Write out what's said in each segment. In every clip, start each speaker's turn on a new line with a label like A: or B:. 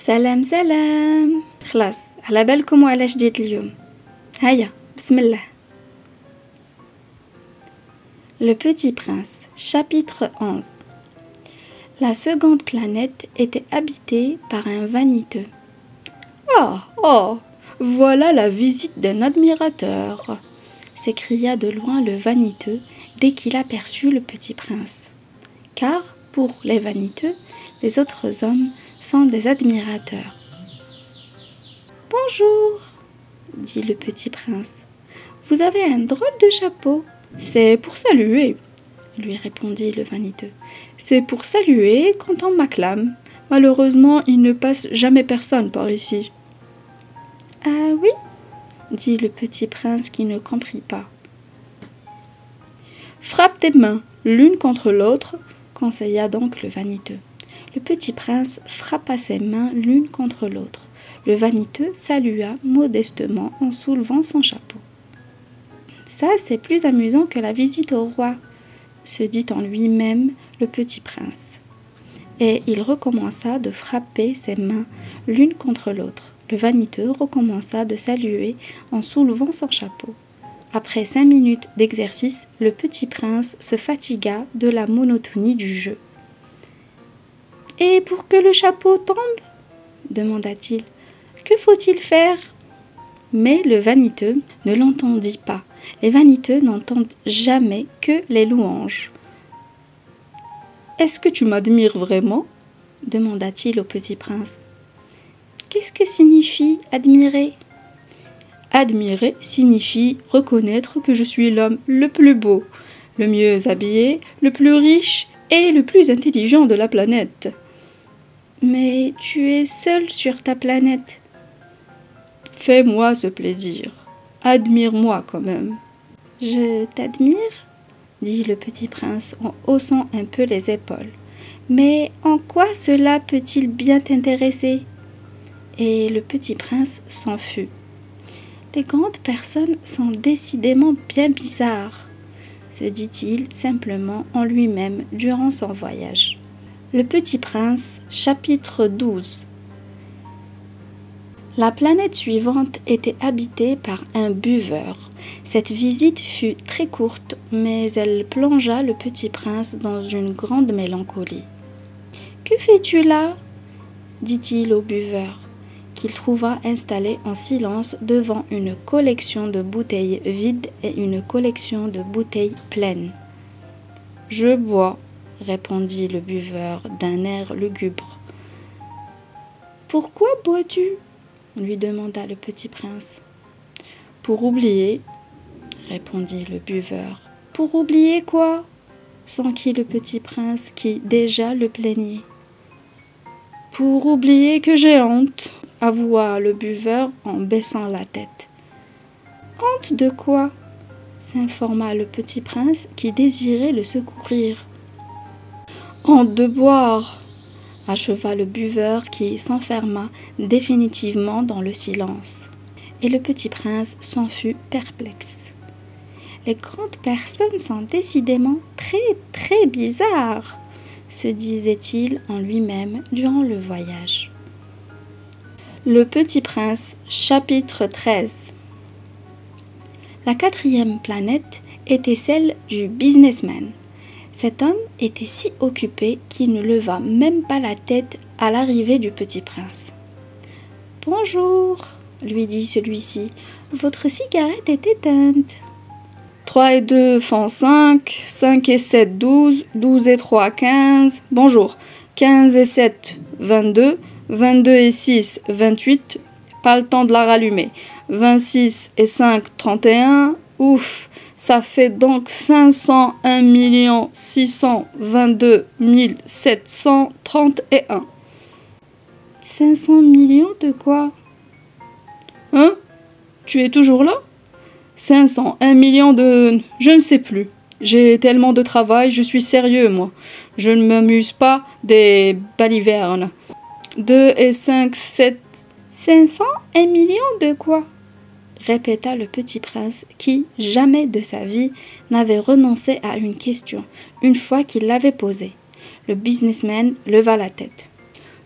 A: سلام سلام. خلاص على بالكم وعلاش جيت اليوم. هيا بسم الله. Le Petit Prince, chapitre 11. La seconde planète était habitée par un vaniteux. Oh, voilà la visite d'un admirateur, s'écria de loin le vaniteux dès qu'il aperçut le Petit Prince. Car, pour les vaniteux, les autres hommes sont des admirateurs. Bonjour, dit le Petit Prince. Vous avez un drôle de chapeau. C'est pour saluer, lui répondit le vaniteux. C'est pour saluer quand on m'acclame. Malheureusement, il ne passe jamais personne par ici. Ah oui, dit le Petit Prince qui ne comprit pas. Frappe tes mains l'une contre l'autre, conseilla donc le vaniteux. Le Petit Prince frappa ses mains l'une contre l'autre. Le vaniteux salua modestement en soulevant son chapeau. Ça, c'est plus amusant que la visite au roi, se dit en lui-même le Petit Prince. Et il recommença de frapper ses mains l'une contre l'autre. Le vaniteux recommença de saluer en soulevant son chapeau. Après 5 minutes d'exercice, le Petit Prince se fatigua de la monotonie du jeu. « Et pour que le chapeau tombe ?» demanda-t-il. « Que faut-il faire ?» Mais le vaniteux ne l'entendit pas. Les vaniteux n'entendent jamais que les louanges. « Est-ce que tu m'admires vraiment ?» demanda-t-il au Petit Prince. « Qu'est-ce que signifie admirer ?» Admirer signifie reconnaître que je suis l'homme le plus beau, le mieux habillé, le plus riche et le plus intelligent de la planète. Mais tu es seul sur ta planète. Fais-moi ce plaisir. Admire-moi quand même. Je t'admire, dit le Petit Prince en haussant un peu les épaules. Mais en quoi cela peut-il bien t'intéresser? Et le Petit Prince s'en fut. Les grandes personnes sont décidément bien bizarres, se dit-il simplement en lui-même durant son voyage. Le Petit Prince, chapitre 12. La planète suivante était habitée par un buveur. Cette visite fut très courte, mais elle plongea le Petit Prince dans une grande mélancolie. « Que fais-tu là ?» dit-il au buveur, qu'il trouva installé en silence devant une collection de bouteilles vides et une collection de bouteilles pleines. « Je bois, » répondit le buveur d'un air lugubre. « Pourquoi bois-tu » lui demanda le Petit Prince. « Pour oublier, » répondit le buveur. « Pour oublier quoi ?» s'enquit le Petit Prince qui déjà le plaignait. « Pour oublier que j'ai honte, » avoua le buveur en baissant la tête. « Honte de quoi ?» s'informa le Petit Prince qui désirait le secourir. « Honte de boire !» acheva le buveur qui s'enferma définitivement dans le silence. Et le Petit Prince s'en fut perplexe. Les grandes personnes sont décidément très bizarres, se disait-il en lui-même durant le voyage. Le Petit Prince, chapitre 13. La 4e planète était celle du businessman. Cet homme était si occupé qu'il ne leva même pas la tête à l'arrivée du Petit Prince. « Bonjour, » lui dit celui-ci, « votre cigarette est éteinte. » 3 et 2 font 5, 5 et 7 12, 12 et 3 15, bonjour, 15 et 7 22, 22 et 6 28, pas le temps de la rallumer, 26 et 5 31, ouf, ça fait donc 501 622 731. 500 millions de quoi? Hein? Tu es toujours là? 501 millions de... Je ne sais plus. J'ai tellement de travail, je suis sérieux, moi. Je ne m'amuse pas des balivernes. 2 et 5, 7... 501 millions de quoi? Répéta le Petit Prince qui, jamais de sa vie, n'avait renoncé à une question, une fois qu'il l'avait posée. Le businessman leva la tête.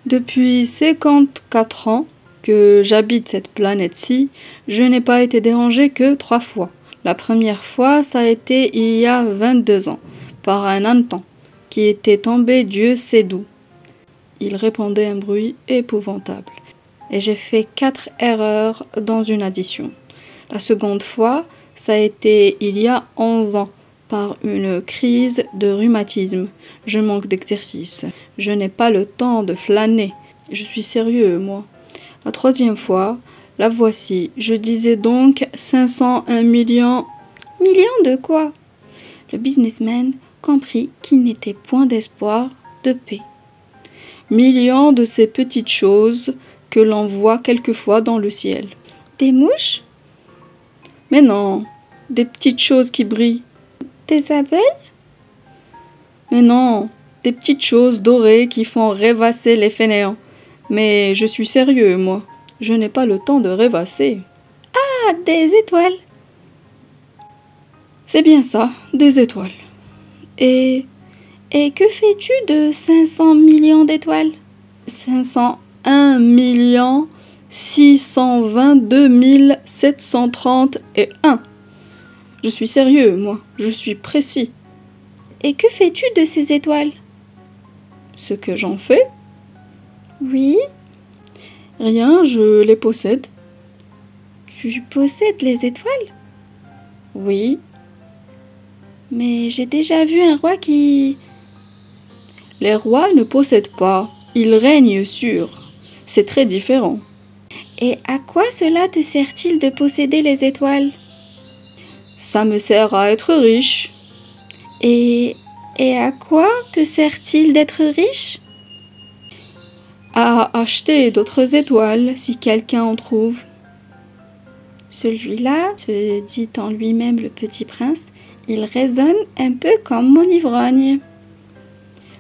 B: Depuis 54 ans que j'habite cette planète-ci, je n'ai pas été dérangé que 3 fois. La première fois, ça a été il y a 22 ans, par un âneton, qui était tombé Dieu sait d'où. Il répandait un bruit épouvantable, et j'ai fait 4 erreurs dans une addition. La seconde fois, ça a été il y a 11 ans, par une crise de rhumatisme. Je manque d'exercice. Je n'ai pas le temps de flâner. Je suis sérieux, moi. La troisième fois, la voici. Je disais donc 501 millions.
A: Millions de quoi? Le businessman comprit qu'il n'était point d'espoir de paix.
B: Millions de ces petites choses que l'on voit quelquefois dans le ciel.
A: Des mouches?
B: Mais non, des petites choses qui brillent.
A: Des abeilles?
B: Mais non, des petites choses dorées qui font rêvasser les fainéants. Mais je suis sérieux, moi. Je n'ai pas le temps de rêvasser.
A: Ah, des étoiles!
B: C'est bien ça, des étoiles.
A: Et que fais-tu de 500 millions d'étoiles?
B: 501 622 731. Je suis sérieux, moi. Je suis précis.
A: Et que fais-tu de ces étoiles?
B: Ce que j'en fais?
A: Oui.
B: Rien, je les possède.
A: Tu possèdes les étoiles?
B: Oui.
A: Mais j'ai déjà vu un roi qui...
B: Les rois ne possèdent pas. Ils règnent sur. C'est très différent.
A: Et à quoi cela te sert-il de posséder les étoiles?
B: Ça me sert à être riche.
A: Et à quoi te sert-il d'être riche?
B: À acheter d'autres étoiles si quelqu'un en trouve.
A: Celui-là, se dit en lui-même le petit prince, il raisonne un peu comme mon ivrogne.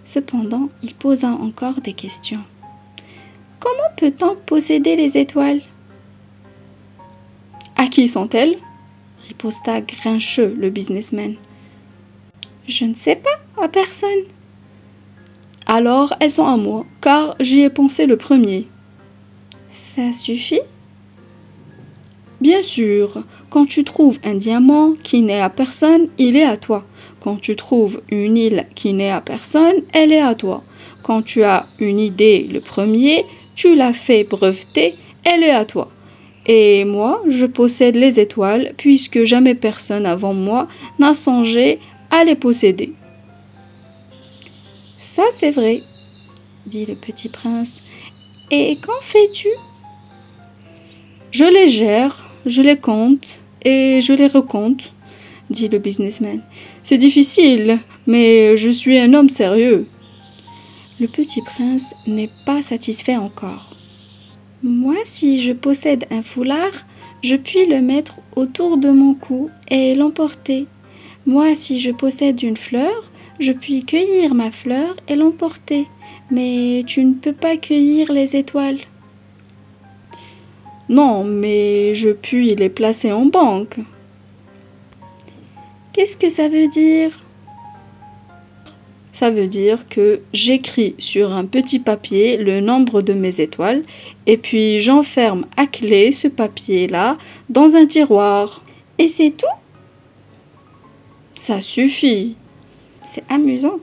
A: Cependant, il posa encore des questions. Comment peut-on posséder les étoiles?
B: À qui sont-elles?
A: Riposta grincheux le businessman. Je ne sais pas, à personne.
B: Alors elles sont à moi, car j'y ai pensé le premier.
A: Ça suffit?
B: Bien sûr, quand tu trouves un diamant qui n'est à personne, il est à toi. Quand tu trouves une île qui n'est à personne, elle est à toi. Quand tu as une idée le premier, tu l'as fait breveter, elle est à toi. Et moi, je possède les étoiles, puisque jamais personne avant moi n'a songé à les posséder.
A: Ça, c'est vrai, dit le petit prince. Et qu'en fais-tu?
B: Je les gère, je les compte et je les recompte, dit le businessman. C'est difficile, mais je suis un homme sérieux.
A: Le petit prince n'est pas satisfait encore. Moi, si je possède un foulard, je puis le mettre autour de mon cou et l'emporter. Moi, si je possède une fleur, je puis cueillir ma fleur et l'emporter. Mais tu ne peux pas cueillir les étoiles.
B: Non, mais je puis les placer en banque.
A: Qu'est-ce que ça veut dire?
B: Ça veut dire que j'écris sur un petit papier le nombre de mes étoiles et puis j'enferme à clé ce papier-là dans un tiroir.
A: Et c'est tout?
B: Ça suffit.
A: C'est amusant,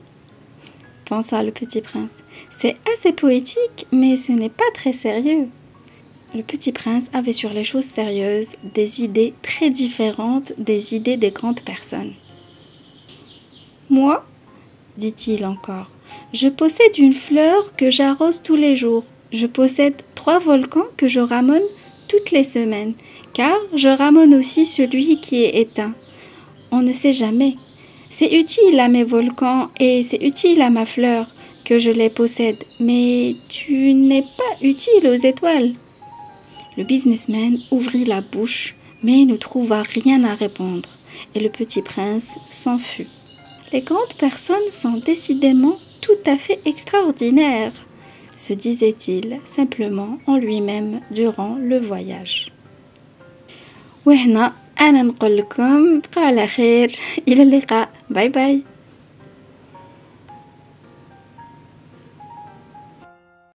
A: pensa le petit prince. C'est assez poétique, mais ce n'est pas très sérieux. Le petit prince avait sur les choses sérieuses des idées très différentes des idées des grandes personnes. Moi, dit-il encore, je possède une fleur que j'arrose tous les jours. Je possède 3 volcans que je ramone toutes les semaines, car je ramone aussi celui qui est éteint. On ne sait jamais. C'est utile à mes volcans et c'est utile à ma fleur que je les possède, mais tu n'es pas utile aux étoiles. Le businessman ouvrit la bouche, mais ne trouva rien à répondre, et le petit prince s'en fut. Les grandes personnes sont décidément tout à fait extraordinaires, se disait-il simplement en lui-même durant le voyage. وهنا أنا نقول لكم بقوا على خير إلى اللقاء باي باي.